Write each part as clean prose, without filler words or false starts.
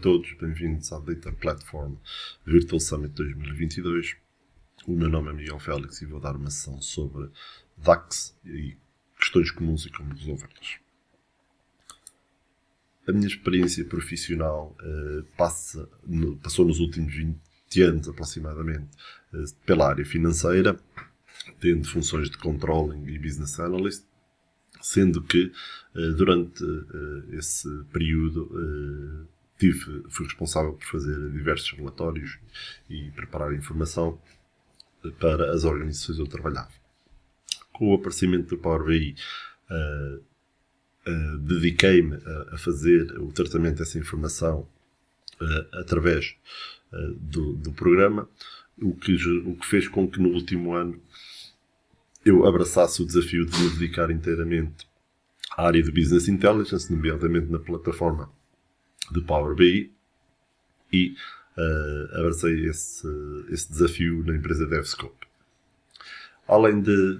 todos, bem-vindos à Data Platform Virtual Summit 2022. O meu nome é Miguel Félix e vou dar uma sessão sobre DAX e questões comuns e como resolvê-las. A minha experiência profissional passou nos últimos 20 anos aproximadamente pela área financeira, tendo funções de controlling e business analyst, sendo que durante esse período fui responsável por fazer diversos relatórios e preparar informação para as organizações onde eu trabalhava. Com o aparecimento do Power BI, dediquei-me a fazer o tratamento dessa informação através do programa, o que fez com que no último ano eu abraçasse o desafio de me dedicar inteiramente à área de Business Intelligence, nomeadamente na plataforma de Power BI, e abracei esse desafio na empresa DevScope. Além de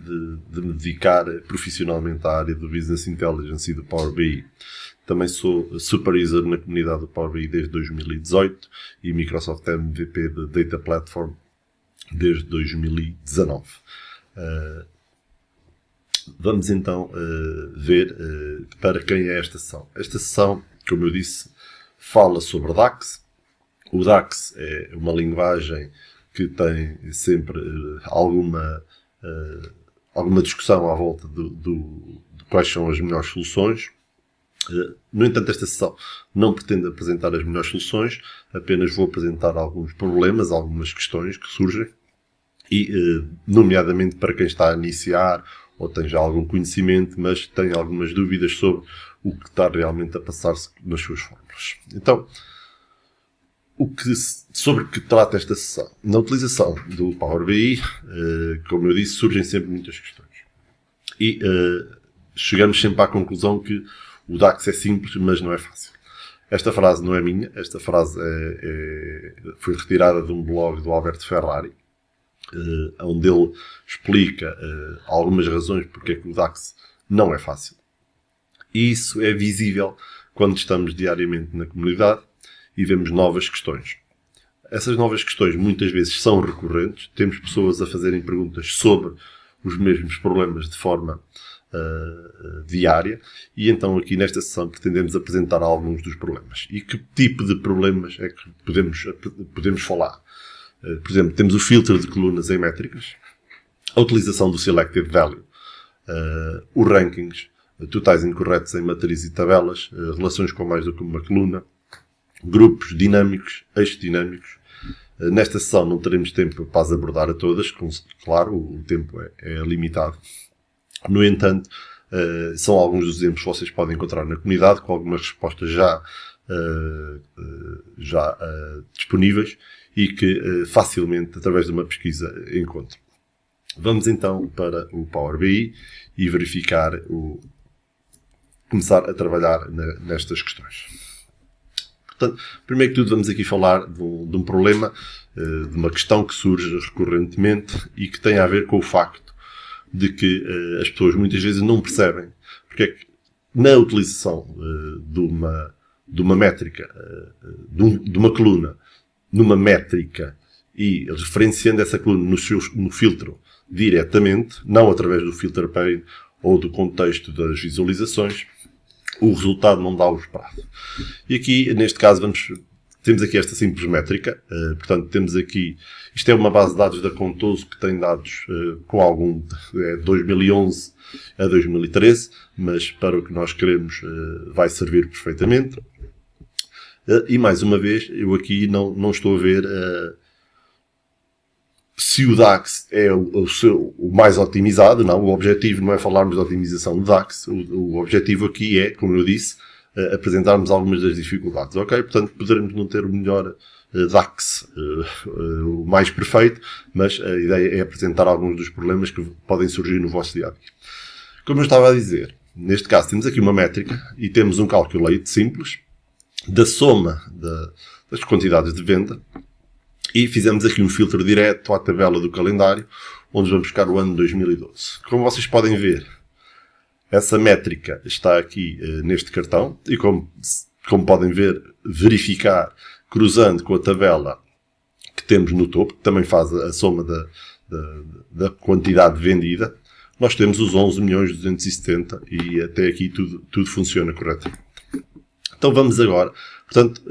me dedicar profissionalmente à área do Business Intelligence e do Power BI, também sou super user na comunidade do Power BI desde 2018 e Microsoft MVP de Data Platform desde 2019. Vamos então ver para quem é esta sessão. Esta sessão, como eu disse, fala sobre DAX. O DAX é uma linguagem que tem sempre alguma discussão à volta de quais são as melhores soluções. No entanto, esta sessão não pretende apresentar as melhores soluções, apenas vou apresentar alguns problemas, algumas questões que surgem, e nomeadamente para quem está a iniciar ou tem já algum conhecimento, mas tem algumas dúvidas sobre o que está realmente a passar-se nas suas fórmulas. Então, sobre o que trata esta sessão? Na utilização do Power BI, como eu disse, surgem sempre muitas questões. E chegamos sempre à conclusão que o DAX é simples, mas não é fácil. Esta frase não é minha, esta frase foi retirada de um blog do Alberto Ferrari, onde ele explica algumas razões porque é que o DAX não é fácil. E isso é visível quando estamos diariamente na comunidade e vemos novas questões. Essas novas questões muitas vezes são recorrentes, temos pessoas a fazerem perguntas sobre os mesmos problemas de forma diária, e então aqui nesta sessão pretendemos apresentar alguns dos problemas. E que tipo de problemas é que podemos falar? Por exemplo, temos o filtro de colunas em métricas, a utilização do Selected Value, os rankings, totais incorretos em matrizes e tabelas, relações com mais do que uma coluna, grupos dinâmicos, eixos dinâmicos. Nesta sessão não teremos tempo para as abordar a todas, claro, o tempo é limitado. No entanto, são alguns dos exemplos que vocês podem encontrar na comunidade, com algumas respostas já disponíveis e que facilmente, através de uma pesquisa, encontram. Vamos então para o Power BI e começar a trabalhar nestas questões. Portanto, primeiro que tudo, vamos aqui falar de um problema, de uma questão que surge recorrentemente e que tem a ver com o facto de que as pessoas muitas vezes não percebem porque é que na utilização de uma métrica, de uma coluna, numa métrica e referenciando essa coluna no filtro diretamente, não através do filter pane ou do contexto das visualizações, o resultado não dá o esperado. E aqui, neste caso, temos aqui esta simples métrica. Portanto, temos aqui, isto é uma base de dados da Contoso que tem dados com algum, 2011 a 2013, mas para o que nós queremos vai servir perfeitamente. E mais uma vez, eu aqui não estou a ver se o DAX é o mais otimizado. Não, o objetivo não é falarmos de otimização do DAX. O objetivo aqui é, como eu disse, apresentarmos algumas das dificuldades. Ok? Portanto, poderemos não ter o melhor DAX, o mais perfeito, mas a ideia é apresentar alguns dos problemas que podem surgir no vosso dia-a-dia. Como eu estava a dizer, neste caso temos aqui uma métrica e temos um calculate simples da soma das quantidades de venda e fizemos aqui um filtro direto à tabela do calendário, onde vamos buscar o ano 2012. Como vocês podem ver, essa métrica está aqui neste cartão e como como podem ver, verificar, cruzando com a tabela que temos no topo, que também faz a soma da quantidade vendida, nós temos os 11.270.000 e até aqui tudo funciona corretamente. Então vamos agora, portanto,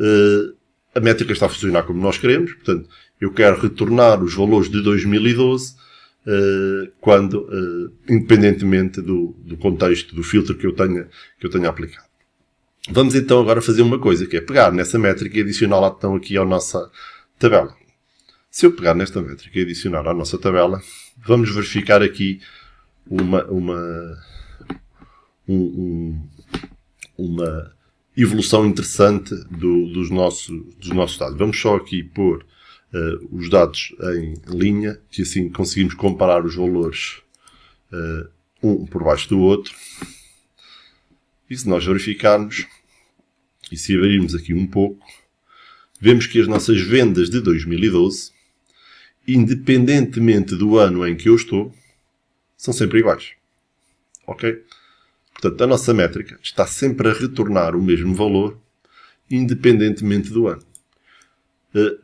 a métrica está a funcionar como nós queremos, portanto, eu quero retornar os valores de 2012 independentemente do contexto, do filtro que eu tenha aplicado. Vamos então agora fazer uma coisa, que é pegar nessa métrica e adicioná-la então aqui à nossa tabela. Se eu pegar nesta métrica e adicionar à nossa tabela, vamos verificar aqui uma evolução interessante dos nossos dados. Vamos só aqui pôr os dados em linha, que assim conseguimos comparar os valores um por baixo do outro. E se nós verificarmos, e se abrirmos aqui um pouco, vemos que as nossas vendas de 2012, independentemente do ano em que eu estou, são sempre iguais. Ok? Portanto, a nossa métrica está sempre a retornar o mesmo valor, independentemente do ano.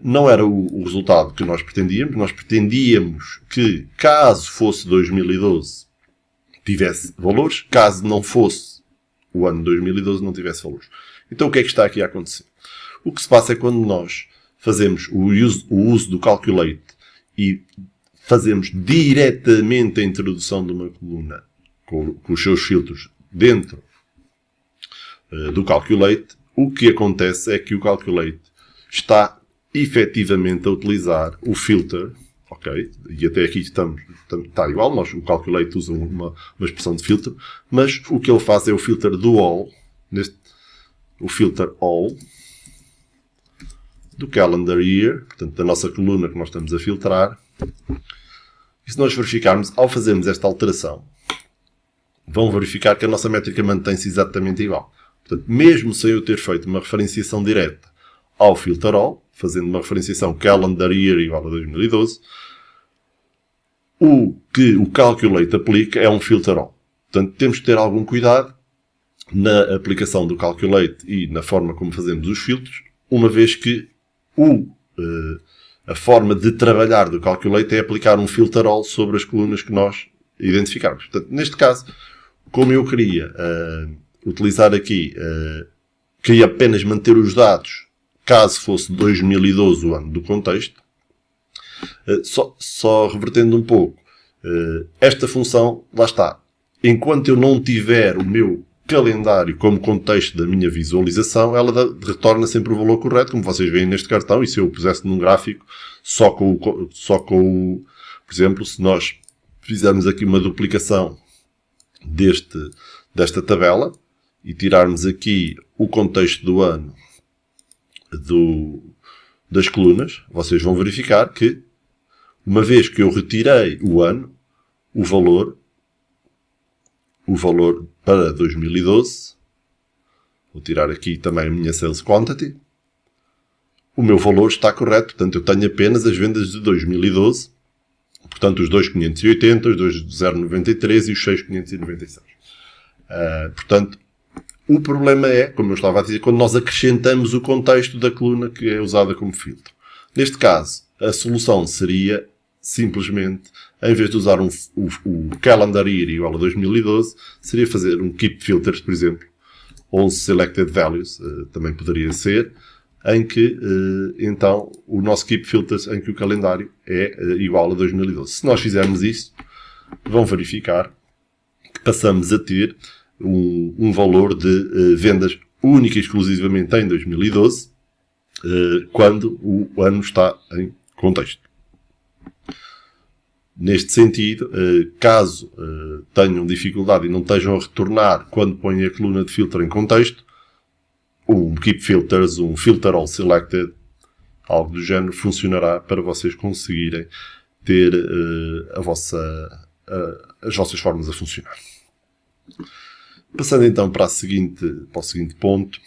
Não era o resultado que nós pretendíamos. Nós pretendíamos que, caso fosse 2012, tivesse valores. Caso não fosse o ano 2012, não tivesse valores. Então, o que é que está aqui a acontecer? O que se passa é quando nós fazemos o uso do Calculate e fazemos diretamente a introdução de uma coluna com os seus filtros dentro do Calculate, o que acontece é que o Calculate está efetivamente a utilizar o filter, ok? E até aqui está igual, o Calculate usa uma expressão de filtro, mas o que ele faz é o filter do all, o filter all, do calendar year, portanto, da nossa coluna que nós estamos a filtrar. E se nós verificarmos, ao fazermos esta alteração, vão verificar que a nossa métrica mantém-se exatamente igual. Portanto, mesmo sem eu ter feito uma referenciação direta ao filter all, fazendo uma referenciação calendar year igual a 2012, o que o Calculate aplica é um filter all. Portanto, temos que ter algum cuidado na aplicação do Calculate e na forma como fazemos os filtros, uma vez que a forma de trabalhar do Calculate é aplicar um filter all sobre as colunas que nós identificarmos. Portanto, neste caso, como eu queria utilizar aqui, queria apenas manter os dados caso fosse 2012 o ano do contexto, só revertendo um pouco, esta função, lá está, enquanto eu não tiver o meu calendário como contexto da minha visualização, ela retorna sempre o valor correto, como vocês veem neste cartão, e se eu pusesse num gráfico, só com o, por exemplo, se nós fizermos aqui uma duplicação desta tabela, e tirarmos aqui o contexto do ano das colunas, vocês vão verificar que, uma vez que eu retirei o ano, o valor para 2012, vou tirar aqui também a minha Sales Quantity, o meu valor está correto, portanto eu tenho apenas as vendas de 2012, portanto os 2.580, os 2.093 e os 6.596. Portanto, o problema é, como eu estava a dizer, quando nós acrescentamos o contexto da coluna que é usada como filtro. Neste caso, a solução seria simplesmente, em vez de usar o calendar year igual a 2012, seria fazer um keep filters, por exemplo, ou um selected values, também poderia ser, em que, então, o nosso keep filters em que o calendário é igual a 2012. Se nós fizermos isso, vão verificar que passamos a ter um valor de vendas única e exclusivamente em 2012, quando o ano está em contexto. Neste sentido, caso tenham dificuldade e não estejam a retornar quando põem a coluna de filtro em contexto, um Keep Filters, um Filter All Selected, algo do género, funcionará para vocês conseguirem ter as vossas formas a funcionar. Passando então para o seguinte ponto,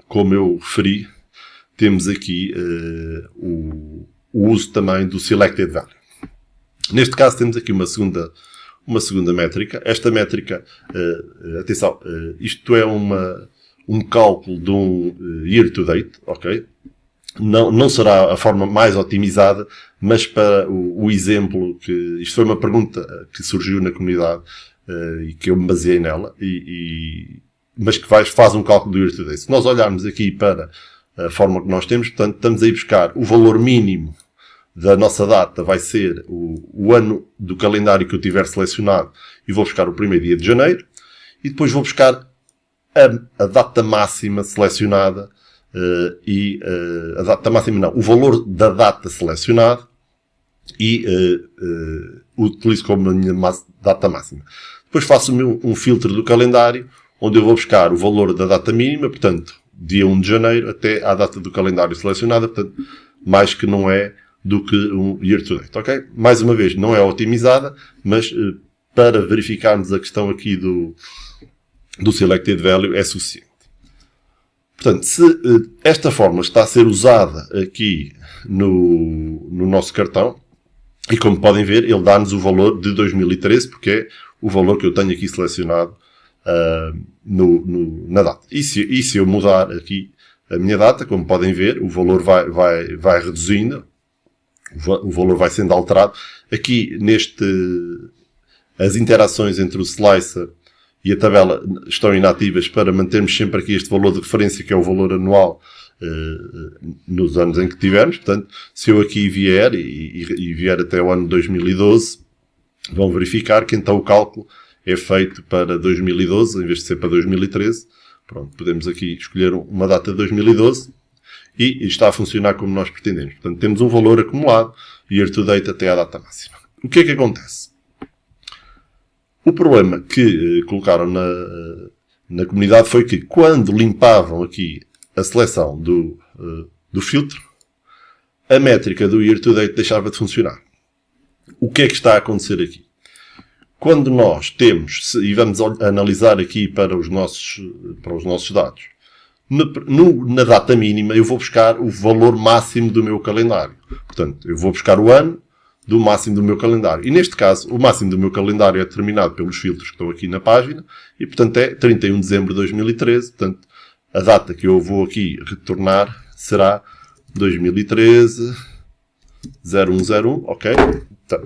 como eu referi, temos aqui o uso também do Selected Value. Neste caso temos aqui uma segunda métrica. Esta métrica, atenção, isto é uma um cálculo de um year to date, ok? Não será a forma mais otimizada, mas para o exemplo que... Isto foi uma pergunta que surgiu na comunidade e que eu me baseei nela, mas que faz um cálculo do year to date. Se nós olharmos aqui para a forma que nós temos, portanto, estamos a ir buscar o valor mínimo da nossa data, vai ser o ano do calendário que eu tiver selecionado, e vou buscar o primeiro dia de janeiro, e depois vou buscar a data máxima selecionada, a data máxima não, o valor da data selecionada, e utilizo como a minha data máxima. Depois faço um filtro do calendário, onde eu vou buscar o valor da data mínima, portanto, dia 1 de janeiro até à data do calendário selecionada, portanto, mais que não é do que um year to date, ok? Mais uma vez, não é otimizada, mas para verificarmos a questão aqui do selected value é suficiente. Portanto, se esta fórmula está a ser usada aqui no nosso cartão, e como podem ver, ele dá-nos o valor de 2013, porque é o valor que eu tenho aqui selecionado na data. E se eu mudar aqui a minha data, como podem ver, o valor vai reduzindo, o valor vai sendo alterado. Aqui, as interações entre o slicer e a tabela estão inativas para mantermos sempre aqui este valor de referência, que é o valor anual nos anos em que tivermos. Portanto, se eu aqui vier e vier até o ano 2012, vão verificar que então o cálculo é feito para 2012, em vez de ser para 2013. Pronto, podemos aqui escolher uma data de 2012 e está a funcionar como nós pretendemos. Portanto, temos um valor acumulado, year to date até à data máxima. O que é que acontece? O problema que colocaram na comunidade foi que quando limpavam aqui a seleção do filtro, a métrica do year to date deixava de funcionar. O que é que está a acontecer aqui? Quando nós temos, e vamos analisar aqui para os nossos dados, na data mínima eu vou buscar o valor máximo do meu calendário. Portanto, eu vou buscar o ano do máximo do meu calendário. E neste caso, o máximo do meu calendário é determinado pelos filtros que estão aqui na página, e portanto é 31 de dezembro de 2013. Portanto, a data que eu vou aqui retornar será 2013 0101, ok?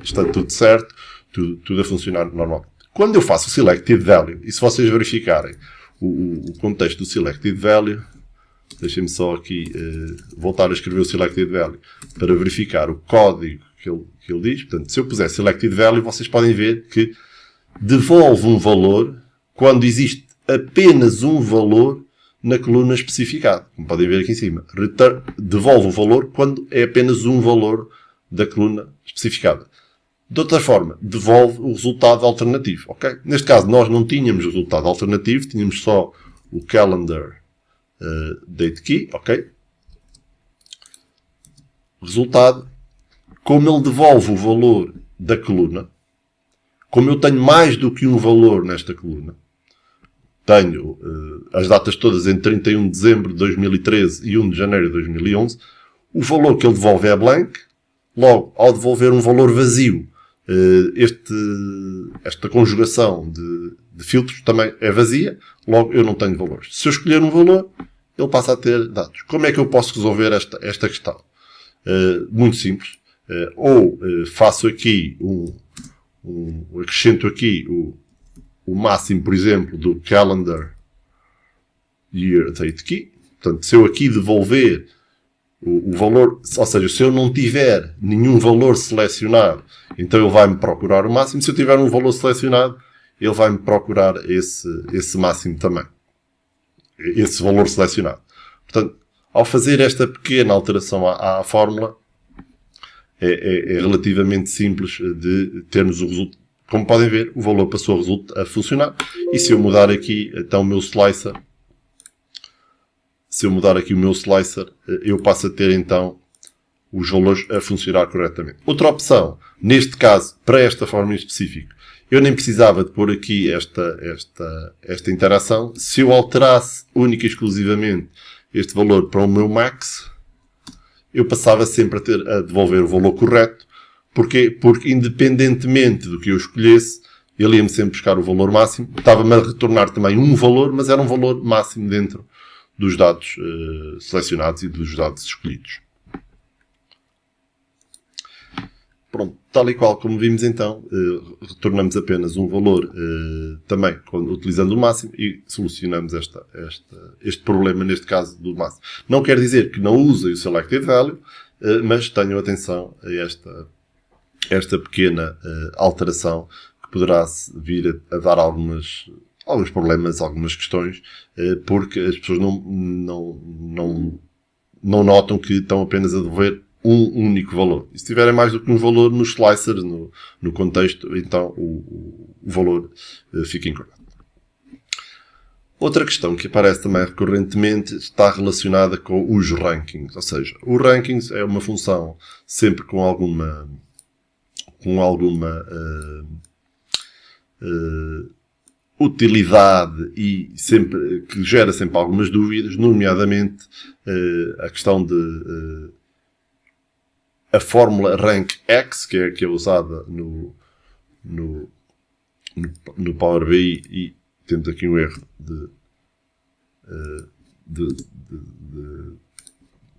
Está tudo certo, tudo a funcionar normalmente. Quando eu faço o selected value, e se vocês verificarem o contexto do selected value, deixem-me só aqui voltar a escrever o selected value para verificar o código que ele diz. Portanto, se eu puser selected value, vocês podem ver que devolve um valor quando existe apenas um valor na coluna especificada. Como podem ver aqui em cima. Devolve o valor quando é apenas um valor da coluna especificada. De outra forma, devolve o resultado alternativo. Okay? Neste caso, nós não tínhamos o resultado alternativo, tínhamos só o calendar date key. Okay? Resultado, como ele devolve o valor da coluna, como eu tenho mais do que um valor nesta coluna, tenho as datas todas entre 31 de dezembro de 2013 e 1 de janeiro de 2011, o valor que ele devolve é blank. Logo, ao devolver um valor vazio, esta conjugação de filtros também é vazia. Logo, eu não tenho valores. Se eu escolher um valor, ele passa a ter dados. Como é que eu posso resolver esta questão? Muito simples. Ou faço aqui acrescento aqui o máximo, por exemplo, do calendar year date key. Portanto, se eu aqui devolver o valor, ou seja, se eu não tiver nenhum valor selecionado, então ele vai-me procurar o máximo. Se eu tiver um valor selecionado, ele vai-me procurar esse máximo também. Esse valor selecionado. Portanto, ao fazer esta pequena alteração à fórmula, é relativamente simples de termos o resultado. Como podem ver, o valor passou a funcionar. E se eu mudar aqui, então, o meu slicer, eu passo a ter, então, os valores a funcionar corretamente. Outra opção, neste caso, para esta forma em específico, eu nem precisava de pôr aqui esta interação. Se eu alterasse única e exclusivamente este valor para o meu max, eu passava sempre a devolver o valor correto. Porquê? Porque, independentemente do que eu escolhesse, ele ia-me sempre buscar o valor máximo, estava-me a retornar também um valor, mas era um valor máximo dentro dos dados selecionados e dos dados escolhidos. Pronto, tal e qual como vimos então, retornamos apenas um valor também utilizando o máximo e solucionamos este problema, neste caso do máximo. Não quer dizer que não usem o selected value, mas tenham atenção a esta pequena alteração que poderá vir a dar alguns problemas, algumas questões, porque as pessoas não notam que estão apenas a devolver um único valor. E se tiverem mais do que um valor nos slicers, no contexto, então o valor fica incorreto. Outra questão que aparece também recorrentemente está relacionada com os rankings. Ou seja, o rankings é uma função sempre com alguma utilidade e que gera sempre algumas dúvidas, nomeadamente a questão de a fórmula rank X, que é usada no Power BI, e temos aqui um erro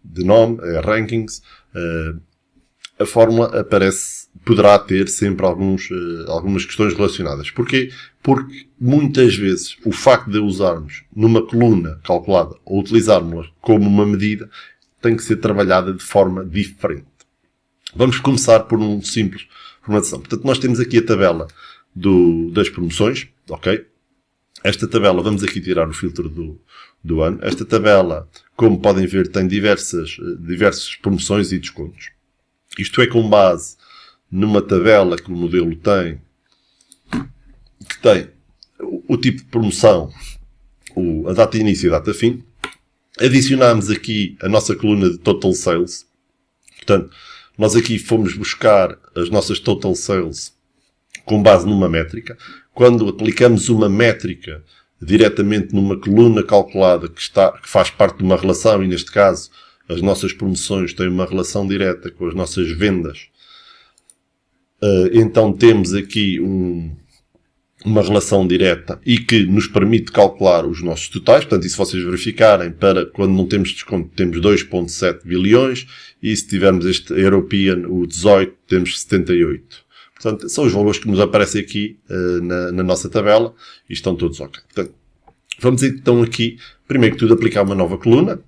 de nome, é rankings. A fórmula poderá ter sempre algumas questões relacionadas. Porquê? Porque muitas vezes o facto de usarmos numa coluna calculada ou utilizarmos-la como uma medida tem que ser trabalhada de forma diferente. Vamos começar por um simples formatação. Portanto, nós temos aqui a tabela das promoções, ok? Esta tabela, vamos aqui tirar o filtro do ano. Esta tabela, como podem ver, tem diversas promoções e descontos. Isto é com base numa tabela que o modelo tem, que tem o tipo de promoção, a data de início e a data de fim. Adicionamos aqui a nossa coluna de Total Sales. Portanto, nós aqui fomos buscar as nossas Total Sales com base numa métrica. Quando aplicamos uma métrica diretamente numa coluna calculada que faz parte de uma relação, e neste caso as nossas promoções têm uma relação direta com as nossas vendas, então temos aqui uma relação direta e que nos permite calcular os nossos totais. Portanto, e se vocês verificarem, para quando não temos desconto, temos 2,7 bilhões, e se tivermos este European, o 18, temos 78. Portanto, são os valores que nos aparecem aqui na nossa tabela e estão todos ok. Portanto, vamos então aqui, primeiro que tudo, aplicar uma nova coluna.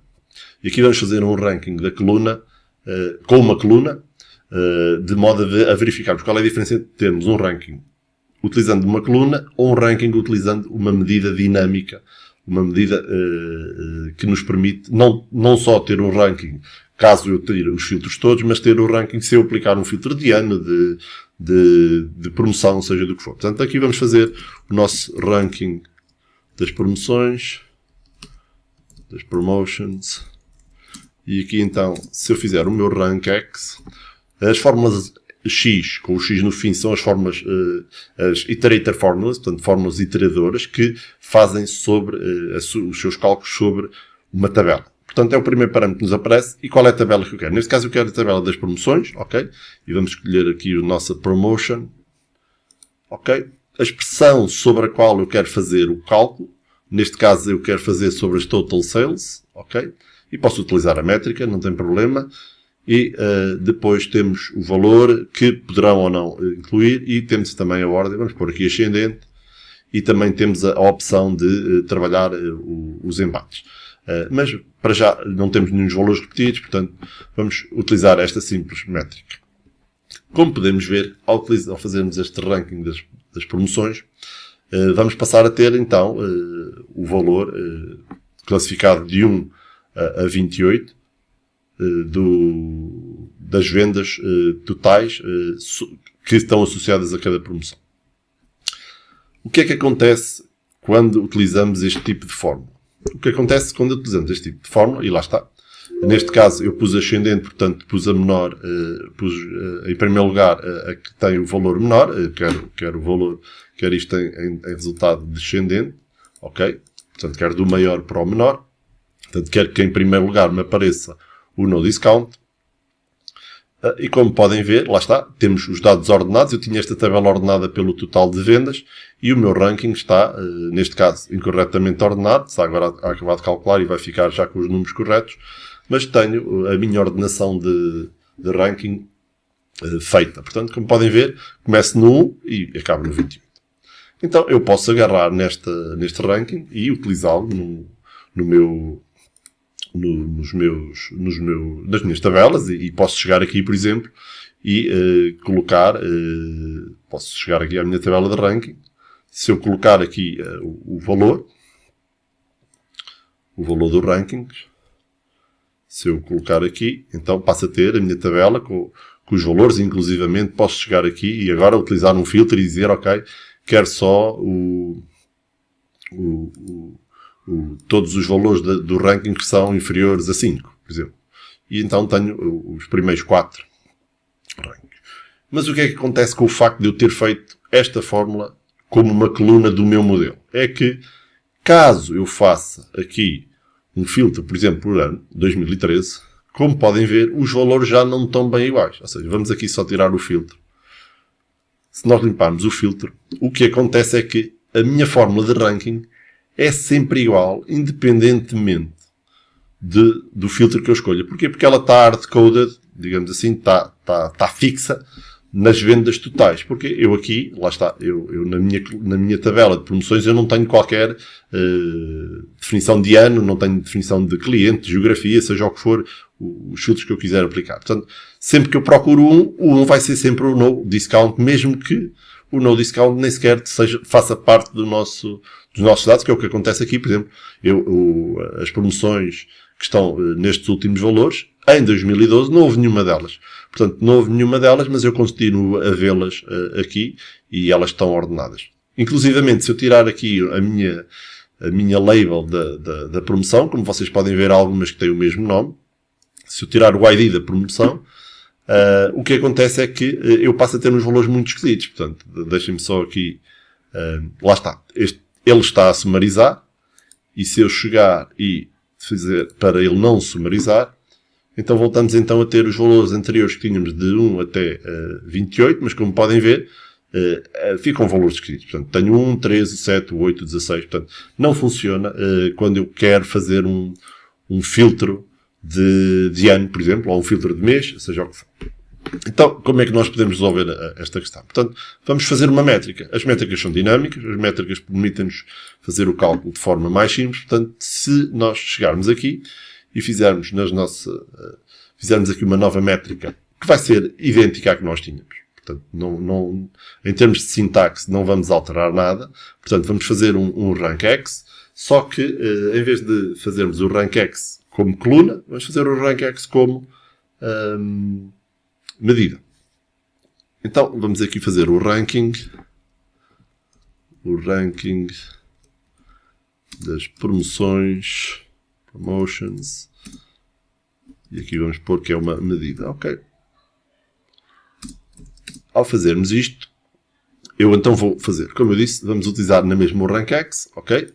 E aqui vamos fazer um ranking da coluna, com uma coluna, de modo a verificarmos qual é a diferença entre termos um ranking utilizando uma coluna ou um ranking utilizando uma medida dinâmica, uma medida que nos permite não só ter um ranking caso eu tire os filtros todos, mas ter o ranking se eu aplicar um filtro de ano, de promoção, seja do que for. Portanto, aqui vamos fazer o nosso ranking das promoções, das promotions, e aqui então, se eu fizer o meu rank X, as fórmulas X, com o X no fim, são as fórmulas, as iterator formulas, portanto, fórmulas iteradoras que fazem os seus cálculos sobre uma tabela. Portanto, é o primeiro parâmetro que nos aparece. E qual é a tabela que eu quero? Neste caso, eu quero a tabela das promoções, ok? E vamos escolher aqui a nossa promotion, ok? A expressão sobre a qual eu quero fazer o cálculo, neste caso, eu quero fazer sobre as total sales, ok? E posso utilizar a métrica, não tem problema. E depois temos o valor que poderão ou não incluir, e temos também a ordem, vamos pôr aqui ascendente, e também temos a opção de trabalhar os embates. Mas para já não temos nenhum valores repetidos, portanto vamos utilizar esta simples métrica. Como podemos ver, ao fazermos este ranking das promoções, vamos passar a ter então o valor classificado de 1 a 28 das vendas totais que estão associadas a cada promoção. O que é que acontece quando utilizamos este tipo de fórmula? O que acontece quando utilizamos este tipo de fórmula, e lá está, neste caso eu pus ascendente, portanto pus a menor, pus em primeiro lugar a que tem o valor menor, quero o valor, quero isto em resultado descendente, ok? Portanto quero do maior para o menor, portanto quero que em primeiro lugar me apareça o no discount. E como podem ver, lá está, temos os dados ordenados. Eu tinha esta tabela ordenada pelo total de vendas e o meu ranking está, neste caso, incorretamente ordenado. Está agora a acabar de calcular e vai ficar já com os números corretos. Mas tenho a minha ordenação de ranking feita. Portanto, como podem ver, começo no 1 e acabo no 28. Então, eu posso agarrar neste ranking e utilizá-lo nas minhas tabelas e posso chegar aqui, por exemplo, e colocar, posso chegar aqui à minha tabela de ranking. Se eu colocar aqui o valor do ranking, se eu colocar aqui, então passo a ter a minha tabela com os valores, inclusivamente posso chegar aqui e agora utilizar um filtro e dizer, ok, quero só todos os valores do ranking que são inferiores a 5, por exemplo. E então tenho os primeiros 4 rankings. Mas o que é que acontece com o facto de eu ter feito esta fórmula como uma coluna do meu modelo? É que, caso eu faça aqui um filtro, por exemplo, por ano, 2013, como podem ver, os valores já não estão bem iguais. Ou seja, vamos aqui só tirar o filtro. Se nós limparmos o filtro, o que acontece é que a minha fórmula de ranking é sempre igual, independentemente do filtro que eu escolha. Porquê? Porque ela está hard-coded, digamos assim, está fixa nas vendas totais. Porque eu aqui, lá está, eu na minha tabela de promoções eu não tenho qualquer definição de ano, não tenho definição de cliente, de geografia, seja o que for, os filtros que eu quiser aplicar. Portanto, sempre que eu procuro o 1 vai ser sempre o no discount, mesmo que o no discount nem sequer faça parte dos nossos dados, que é o que acontece aqui. Por exemplo, as promoções que estão nestes últimos valores, em 2012 não houve nenhuma delas. Portanto, não houve nenhuma delas, mas eu continuo a vê-las aqui e elas estão ordenadas. Inclusivamente, se eu tirar aqui a minha label da promoção, como vocês podem ver, há algumas que têm o mesmo nome. Se eu tirar o ID da promoção, o que acontece é que eu passo a ter uns valores muito esquisitos. Portanto, deixem-me só aqui... lá está. Ele está a sumarizar. E se eu chegar e fazer para ele não sumarizar, então voltamos então a ter os valores anteriores que tínhamos de 1 até 28, mas como podem ver, ficam valores esquisitos. Portanto, tenho 1, 13, 7, 8, 16. Portanto, não funciona quando eu quero fazer um filtro de ano, por exemplo, ou um filtro de mês, seja o que for. Então, como é que nós podemos resolver esta questão? Portanto, vamos fazer uma métrica. As métricas são dinâmicas, as métricas permitem-nos fazer o cálculo de forma mais simples. Portanto, se nós chegarmos aqui e fizermos aqui uma nova métrica que vai ser idêntica à que nós tínhamos. Portanto, em termos de sintaxe, não vamos alterar nada. Portanto, vamos fazer um rankx, só que em vez de fazermos o rankx como coluna, vamos fazer o rankx como medida. Então, vamos aqui fazer o ranking das promotions, e aqui vamos pôr que é uma medida, ok? Ao fazermos isto, eu então vou fazer, como eu disse, vamos utilizar na mesma o rankx, ok?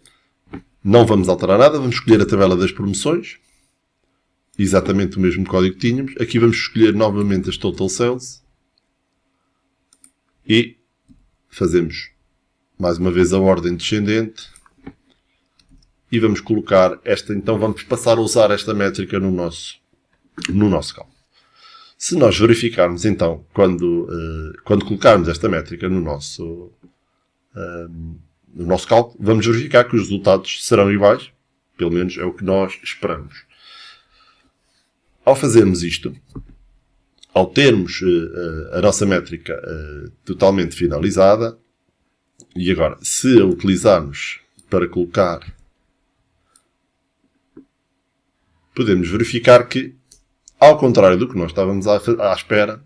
Não vamos alterar nada, vamos escolher a tabela das promoções, exatamente o mesmo código que tínhamos. Aqui vamos escolher novamente as total sales e fazemos mais uma vez a ordem descendente e vamos colocar esta. Então vamos passar a usar esta métrica no nosso cálculo. Se nós verificarmos então, quando colocarmos esta métrica no nosso cálculo, vamos verificar que os resultados serão iguais, pelo menos é o que nós esperamos. Ao fazermos isto, ao termos a nossa métrica totalmente finalizada, e agora, se a utilizarmos para colocar, podemos verificar que, ao contrário do que nós estávamos à espera,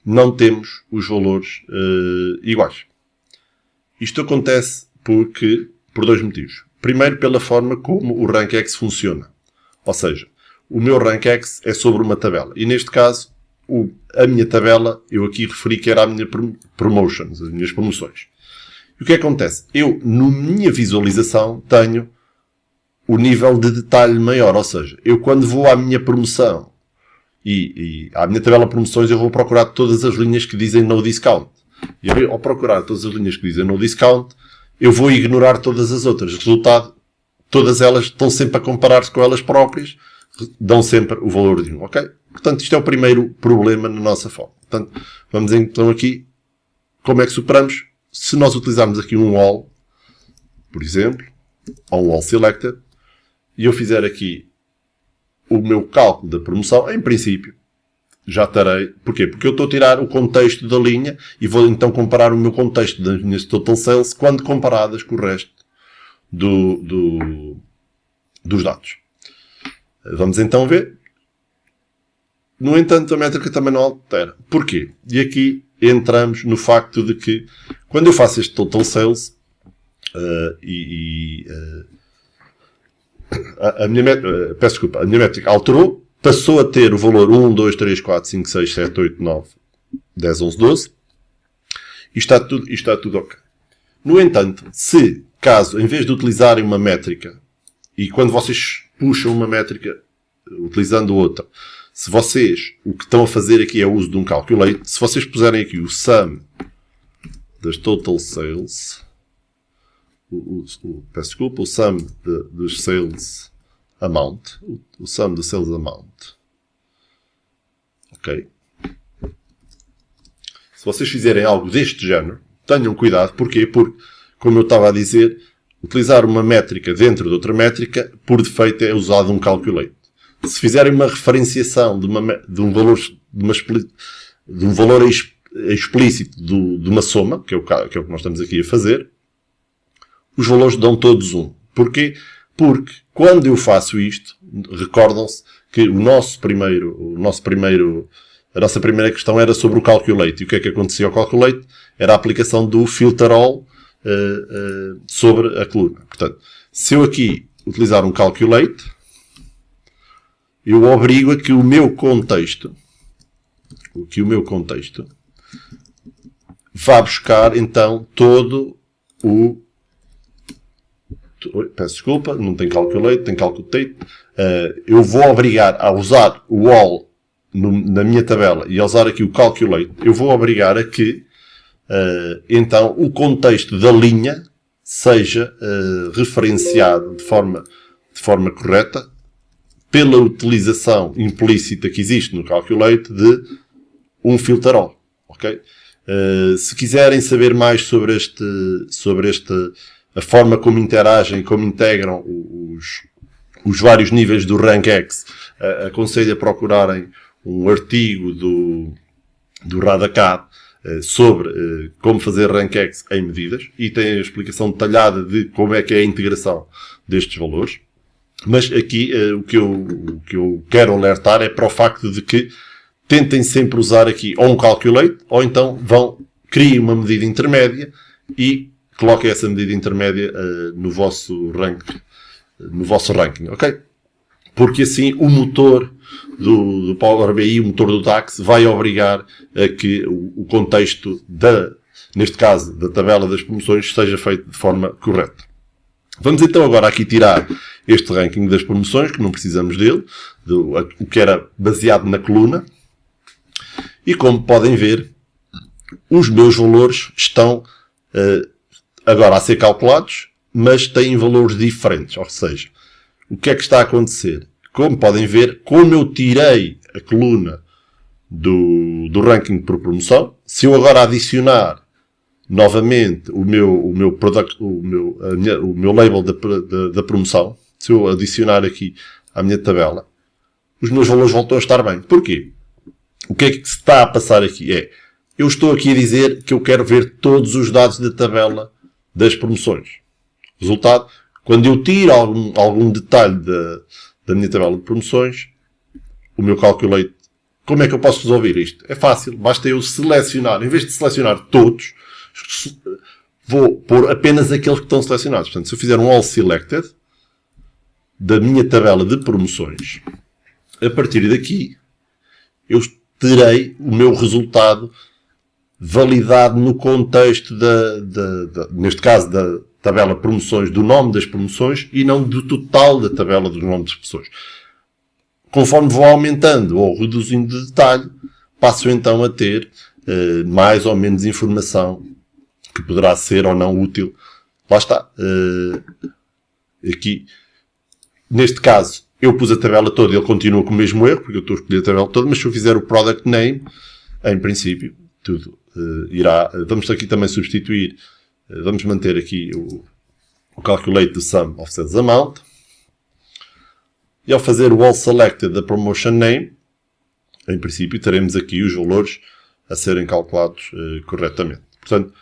não temos os valores iguais. Isto acontece por dois motivos. Primeiro, pela forma como o rankx funciona. Ou seja, o meu rankx é sobre uma tabela. E neste caso, a minha tabela, eu aqui referi que era a minha promotions, as minhas promoções. E o que acontece? Eu, na minha visualização, tenho o nível de detalhe maior. Ou seja, eu quando vou à minha promoção E à minha tabela de promoções eu vou procurar todas as linhas que dizem no discount. E ao procurar todas as linhas que dizem no discount, eu vou ignorar todas as outras. Resultado, todas elas estão sempre a comparar-se com elas próprias, dão sempre o valor de 1, ok? Portanto, isto é o primeiro problema na nossa forma. Portanto, vamos então aqui, como é que superamos? Se nós utilizarmos aqui um all, por exemplo, ou um all selected, e eu fizer aqui o meu cálculo da promoção, em princípio, já terei. Porquê? Porque eu estou a tirar o contexto da linha e vou então comparar o meu contexto das minhas total sales quando comparadas com o resto dos dados. Vamos então ver. No entanto, a métrica também não altera. Porquê? E aqui entramos no facto de que quando eu faço este total sales a minha métrica alterou, passou a ter o valor 1, 2, 3, 4, 5, 6, 7, 8, 9, 10, 11, 12 e está tudo ok. No entanto, caso, em vez de utilizarem uma métrica, e quando vocês puxam uma métrica utilizando outra, se vocês, o que estão a fazer aqui é o uso de um calculate, se vocês puserem aqui o sum das total sales, peço desculpa, o sum dos sales amount, o sum do sales amount, ok? Se vocês fizerem algo deste género, tenham cuidado, porquê? Porque, como eu estava a dizer, utilizar uma métrica dentro de outra métrica, por defeito é usado um calculate. Se fizerem uma referenciação de um valor explícito de uma soma, que é o que nós estamos aqui a fazer, os valores dão todos 1. Porquê? Porque quando eu faço isto, recordam-se que a nossa primeira questão era sobre o calculate. E o que é que acontecia ao calculate? Era a aplicação do filter all sobre a coluna. Portanto, se eu aqui utilizar um calculate, eu obrigo a que o meu contexto vá buscar então todo o... Peço desculpa, não tem calculate, tem calculate. Eu vou obrigar a usar o all na minha tabela e a usar aqui o calculate. Eu vou obrigar a que então o contexto da linha seja referenciado de forma correta pela utilização implícita que existe no calculate de um filter all. Ok? Se quiserem saber mais sobre a forma como interagem, como integram os vários níveis do RankX, aconselho a procurarem um artigo do Radacad sobre como fazer RankX em medidas, e tem a explicação detalhada de como é que é a integração destes valores. Mas aqui o que eu quero alertar é para o facto de que tentem sempre usar aqui ou um calculate, ou então criem uma medida intermédia e coloquem essa medida intermédia no vosso ranking, ok? Porque assim o motor do Power BI, o motor do DAX, vai obrigar a que o contexto neste caso, da tabela das promoções, seja feito de forma correta. Vamos então agora aqui tirar este ranking das promoções, que não precisamos dele, o que era baseado na coluna. E como podem ver, os meus valores estão agora a ser calculados, mas têm valores diferentes. Ou seja, o que é que está a acontecer? Como podem ver, como eu tirei a coluna do ranking por promoção, se eu agora adicionar novamente o meu label da promoção, se eu adicionar aqui à minha tabela, os meus valores voltam a estar bem. Porquê? O que é que se está a passar aqui? Eu estou aqui a dizer que eu quero ver todos os dados da tabela das promoções. Resultado, quando eu tiro algum detalhe da minha tabela de promoções, o meu calculate, como é que eu posso resolver isto? É fácil, basta eu selecionar, em vez de selecionar todos, vou pôr apenas aqueles que estão selecionados. Portanto, se eu fizer um all selected da minha tabela de promoções, a partir daqui eu terei o meu resultado validado no contexto neste caso da tabela promoções, do nome das promoções, e não do total da tabela dos nomes das promoções. Conforme vou aumentando ou reduzindo de detalhe, passo então a ter mais ou menos informação que poderá ser ou não útil. Lá está. Aqui, neste caso, eu pus a tabela toda, ele continua com o mesmo erro, porque eu estou a escolher a tabela toda, mas se eu fizer o product name, em princípio, tudo irá... Vamos aqui também substituir, vamos manter aqui o calculate the sum of sales amount. E ao fazer o all selected da promotion name, em princípio teremos aqui os valores a serem calculados corretamente. Portanto,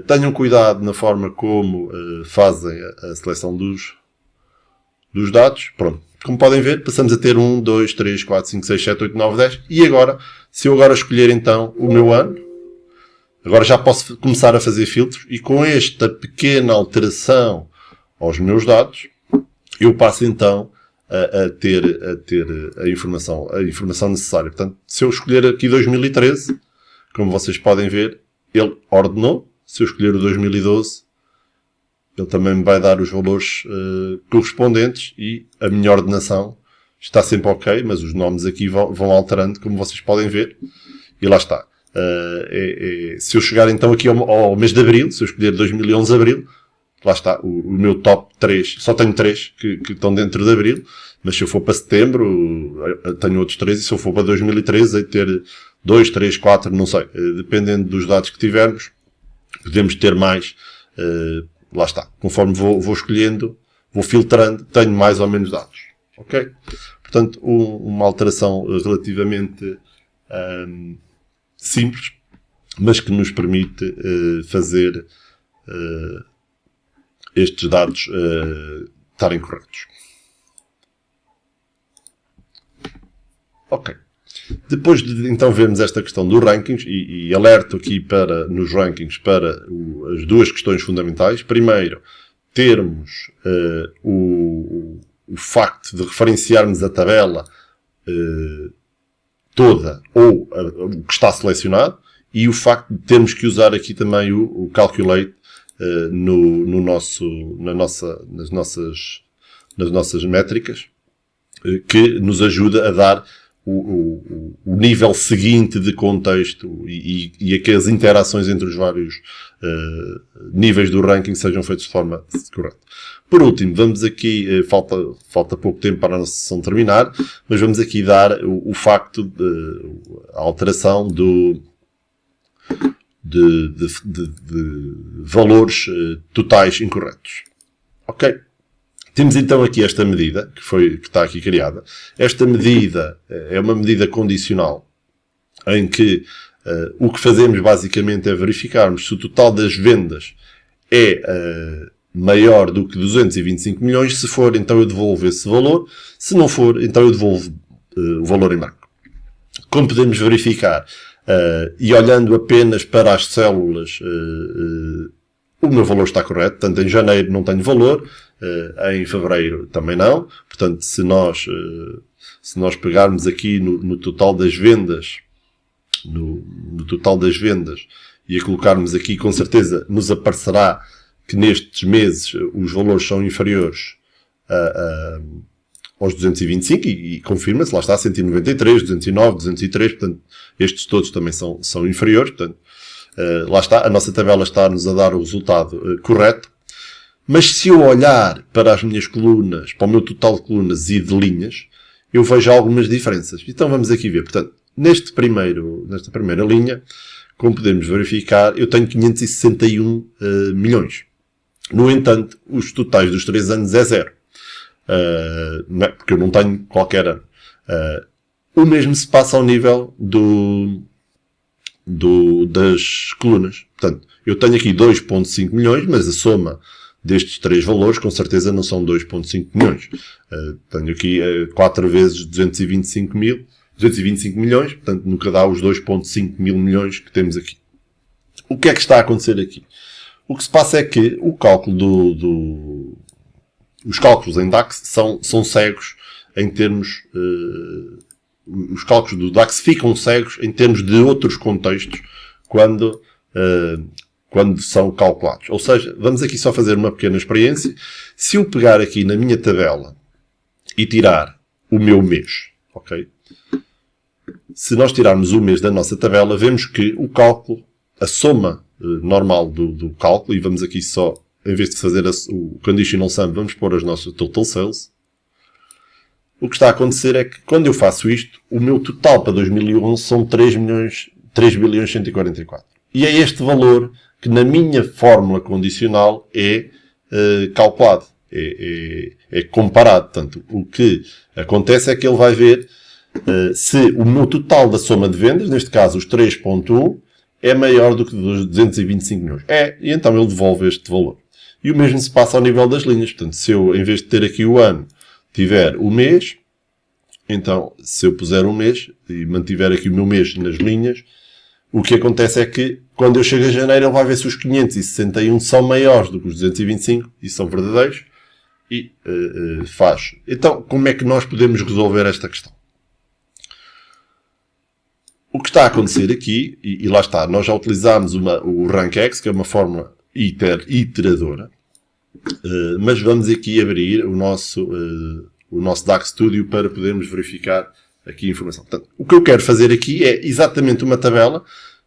tenham cuidado na forma como fazem a seleção dos dados. Pronto. Como podem ver, passamos a ter 1, 2, 3, 4, 5, 6, 7, 8, 9, 10. E agora, se eu agora escolher então o meu ano, agora já posso começar a fazer filtros e com esta pequena alteração aos meus dados, eu passo então a ter a informação necessária. Portanto, se eu escolher aqui 2013, como vocês podem ver, ele ordenou. Se eu escolher o 2012, ele também me vai dar os valores correspondentes e a minha ordenação está sempre ok, mas os nomes aqui vão alterando, como vocês podem ver. E lá está. Se eu chegar então aqui ao mês de Abril, se eu escolher 2011 Abril, lá está, o meu top 3, só tenho 3 que estão dentro de Abril, mas se eu for para Setembro, tenho outros 3, e se eu for para 2013, hei de ter 2, 3, 4, não sei. Dependendo dos dados que tivermos, podemos ter mais, lá está. Conforme vou escolhendo, vou filtrando, tenho mais ou menos dados. Ok? Portanto, uma alteração relativamente simples, mas que nos permite fazer estes dados estarem corretos. Ok. Depois de então vermos esta questão dos rankings, e alerto aqui nos rankings para as duas questões fundamentais. Primeiro, termos o facto de referenciarmos a tabela toda ou o que está selecionado, e o facto de termos que usar aqui também o calculate nas nossas métricas, que nos ajuda a dar o nível seguinte de contexto e a que as interações entre os vários níveis do ranking sejam feitas de forma correta. Por último, vamos aqui, falta pouco tempo para a nossa sessão terminar, mas vamos aqui dar o facto de a alteração de valores totais incorretos. Ok? Temos então aqui esta medida, que está aqui criada. Esta medida é uma medida condicional, em que o que fazemos basicamente é verificarmos se o total das vendas é maior do que 225 milhões. Se for, então eu devolvo esse valor. Se não for, então eu devolvo o valor em branco. Como podemos verificar, e olhando apenas para as células, o meu valor está correto. Portanto, em janeiro não tenho valor, em fevereiro também não. Portanto, se nós pegarmos aqui no total das vendas, no total das vendas, e a colocarmos aqui, com certeza nos aparecerá que nestes meses os valores são inferiores aos 225, e confirma-se, lá está, 193, 209, 203, portanto, estes todos também são inferiores. Portanto, lá está, a nossa tabela está-nos a dar o resultado correto. Mas se eu olhar para as minhas colunas, para o meu total de colunas e de linhas, eu vejo algumas diferenças. Então vamos aqui ver. Portanto, nesta primeira linha, como podemos verificar, eu tenho 561 milhões. No entanto, os totais dos 3 anos é 0. Não é? Porque eu não tenho qualquer ano. O mesmo se passa ao nível das colunas. Portanto, eu tenho aqui 2,5 milhões, mas a soma destes 3 valores, com certeza, não são 2,5 milhões. Tenho aqui 4 vezes 225 milhões, portanto, nunca dá os 2,5 mil milhões que temos aqui. O que é que está a acontecer aqui? O que se passa é que o cálculo os cálculos em DAX são cegos em termos... os cálculos do DAX ficam cegos em termos de outros contextos quando são calculados. Ou seja, vamos aqui só fazer uma pequena experiência. Se eu pegar aqui na minha tabela e tirar o meu mês, ok? Se nós tirarmos o mês da nossa tabela, vemos que o cálculo, a soma normal do cálculo, e vamos aqui só, em vez de fazer o conditional sum, vamos pôr as nossas total sales. O que está a acontecer é que, quando eu faço isto, o meu total para 2011 são 3.144. E é este valor que, na minha fórmula condicional, é calculado, é comparado. Portanto, o que acontece é que ele vai ver se o meu total da soma de vendas, neste caso os 3.1, é maior do que dos 225 milhões. E então ele devolve este valor. E o mesmo se passa ao nível das linhas. Portanto, se eu, em vez de ter aqui o ano, tiver o mês, então, se eu puser um mês e mantiver aqui o meu mês nas linhas, o que acontece é que, quando eu chego a janeiro, ele vai ver se os 561 são maiores do que os 225 e são verdadeiros e faz. Então, como é que nós podemos resolver esta questão? O que está a acontecer aqui, e lá está, nós já utilizámos o RankX, que é uma fórmula iteradora, mas vamos aqui abrir o nosso DAX Studio para podermos verificar aqui a informação. Portanto, o que eu quero fazer aqui é exatamente uma tabela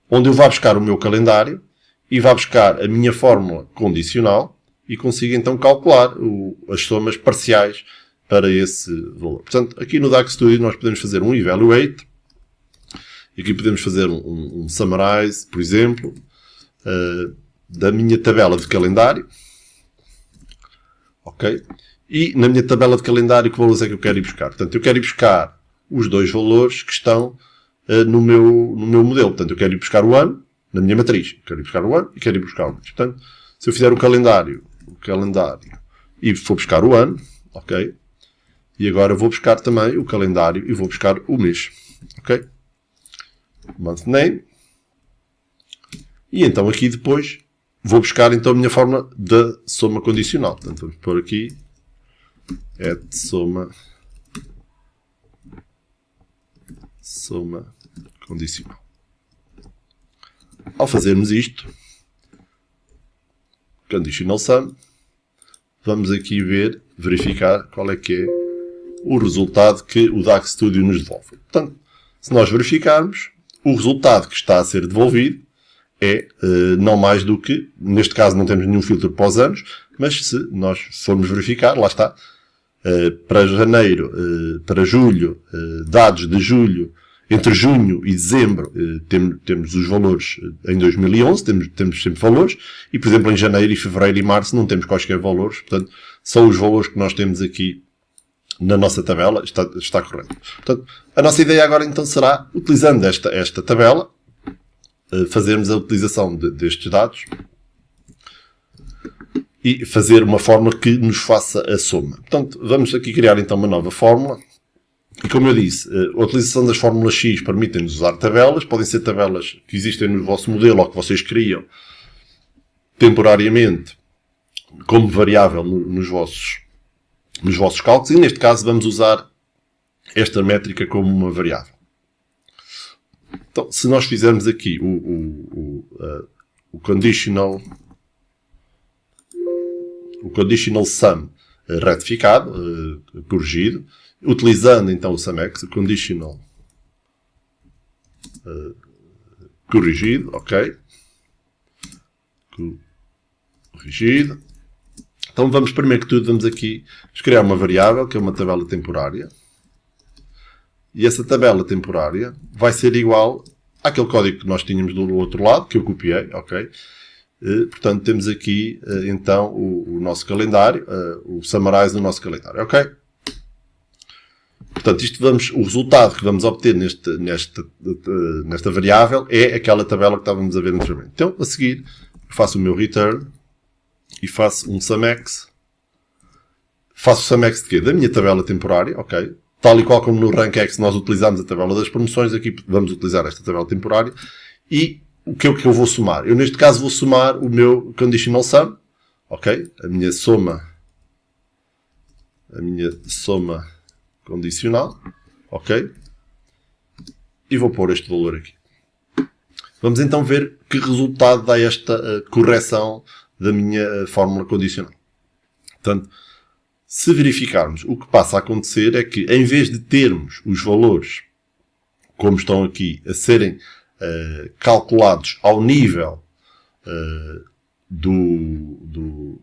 onde eu vá buscar o meu calendário e vá buscar a minha fórmula condicional e consigo então calcular as somas parciais para esse valor. Portanto, aqui no DAX Studio nós podemos fazer um Evaluate. Aqui podemos fazer um Summarize, por exemplo, da minha tabela de calendário. Ok? E na minha tabela de calendário, que valores é que eu quero ir buscar? Portanto, eu quero ir buscar os dois valores que estão no meu modelo. Portanto, eu quero ir buscar o ano na minha matriz. Eu quero ir buscar o ano e quero ir buscar o mês. Portanto, se eu fizer o calendário e for buscar o ano, ok? E agora vou buscar também o calendário e vou buscar o mês. Ok? Month name. E então aqui depois vou buscar então a minha fórmula da soma condicional. Portanto, vamos pôr aqui soma condicional. Ao fazermos isto, conditional sum, vamos aqui verificar qual é que é o resultado que o DAX Studio nos devolve. Portanto, se nós verificarmos, o resultado que está a ser devolvido é não mais do que, neste caso não temos nenhum filtro para os anos, mas se nós formos verificar, lá está, para janeiro, para julho, dados de julho, entre junho e dezembro, temos os valores em 2011, temos sempre valores, e por exemplo em janeiro e fevereiro e março não temos quaisquer valores, portanto são os valores que nós temos aqui na nossa tabela, está correto. Portanto, a nossa ideia agora então será, utilizando esta tabela, fazermos a utilização destes dados e fazer uma fórmula que nos faça a soma. Portanto, vamos aqui criar então uma nova fórmula. E como eu disse, a utilização das fórmulas X permite-nos usar tabelas. Podem ser tabelas que existem no vosso modelo ou que vocês criam temporariamente como variável nos vossos cálculos. E neste caso vamos usar esta métrica como uma variável. Então, se nós fizermos aqui o conditional sum retificado, corrigido, utilizando então o SUMX, o conditional corrigido, ok? Corrigido. Então vamos, primeiro que tudo, vamos aqui criar uma variável, que é uma tabela temporária. E essa tabela temporária vai ser igual àquele código que nós tínhamos do outro lado, que eu copiei, ok? Portanto, temos aqui, então, o nosso calendário, o summarize do nosso calendário, ok? Portanto, o resultado que vamos obter nesta variável é aquela tabela que estávamos a ver anteriormente. Então, a seguir, faço o meu return e faço um SUMX. Faço o SUMX de quê? Da minha tabela temporária, ok? Tal e qual como no RankX nós utilizamos a tabela das promoções, aqui vamos utilizar esta tabela temporária. E o que é que eu vou somar? Eu, neste caso, vou somar o meu conditional sum, ok? A minha soma condicional, ok? E vou pôr este valor aqui. Vamos então ver que resultado dá esta correção da minha fórmula condicional. Portanto, Se verificarmos, o que passa a acontecer é que, em vez de termos os valores, como estão aqui, a serem calculados ao nível do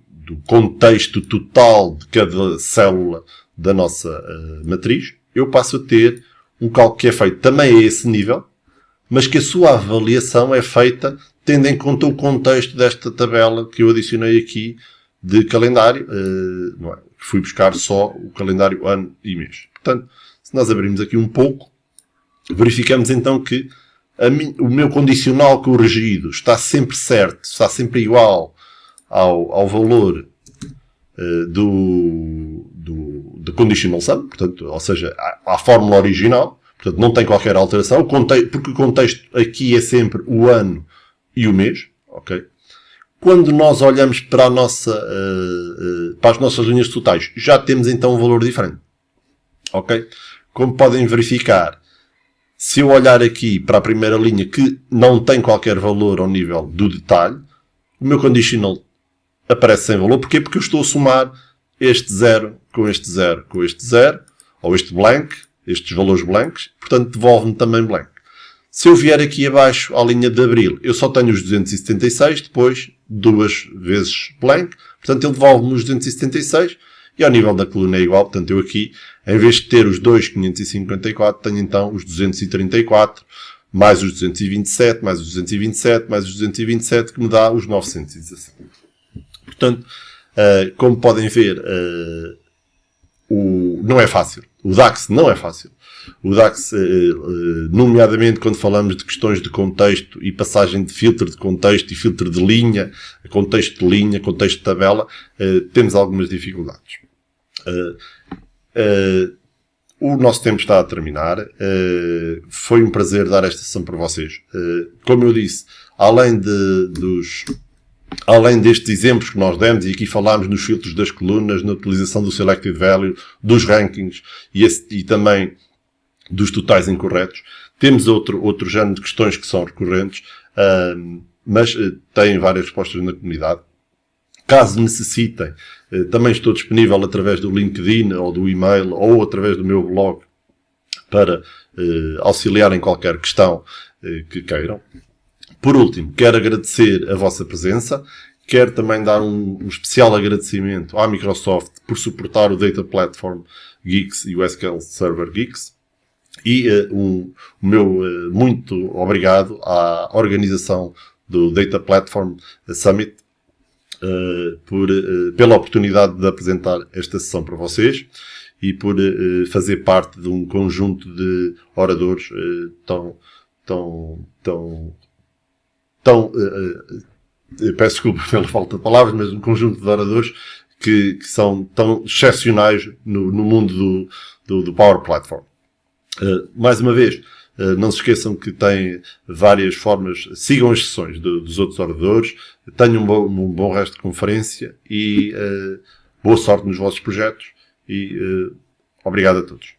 contexto total de cada célula da nossa matriz, eu passo a ter um cálculo que é feito também a esse nível, mas que a sua avaliação é feita tendo em conta o contexto desta tabela que eu adicionei aqui de calendário. Não é? Fui buscar só o calendário ano e mês. Portanto, se nós abrirmos aqui um pouco, verificamos então que o meu condicional corrigido está sempre certo, está sempre igual ao valor do conditional sum, portanto, ou seja, à fórmula original, portanto, não tem qualquer alteração, porque o contexto aqui é sempre o ano e o mês, ok? Quando nós olhamos para para as nossas linhas totais, já temos então um valor diferente, ok? Como podem verificar, se eu olhar aqui para a primeira linha que não tem qualquer valor ao nível do detalhe, o meu conditional aparece sem valor. Porquê? Porque eu estou a somar este 0 com este 0 com este 0, ou este blank, estes valores blancos, portanto devolve-me também blank. Se eu vier aqui abaixo à linha de abril, eu só tenho os 276, depois 2 vezes blank, portanto ele devolve-me os 276, e ao nível da coluna é igual, portanto eu aqui, em vez de ter os 2.554, tenho então os 234, mais os 227, mais os 227, mais os 227, que me dá os 917. Portanto, como podem ver, não é fácil. O DAX não é fácil. O DAX, nomeadamente quando falamos de questões de contexto e passagem de filtro de contexto e filtro de linha, contexto de tabela, temos algumas dificuldades. O nosso tempo está a terminar. Foi um prazer dar esta sessão para vocês. Como eu disse, além destes exemplos que nós demos, e aqui falámos nos filtros das colunas, na utilização do Selected Value, dos rankings e também dos totais incorretos, temos outro género de questões que são recorrentes, mas têm várias respostas na comunidade. Caso necessitem, também estou disponível através do LinkedIn ou do e-mail ou através do meu blog para auxiliar em qualquer questão que queiram. Por último, quero agradecer a vossa presença. Quero também dar um especial agradecimento à Microsoft por suportar o Data Platform Geeks e o SQL Server Geeks. E o meu muito obrigado à organização do Data Platform Summit pela oportunidade de apresentar esta sessão para vocês e por fazer parte de um conjunto de oradores peço desculpa pela falta de palavras, mas um conjunto de oradores que são tão excepcionais no mundo do Power Platform. Mais uma vez, não se esqueçam que têm várias formas, sigam as sessões dos outros oradores, tenham um bom resto de conferência e boa sorte nos vossos projetos e obrigado a todos.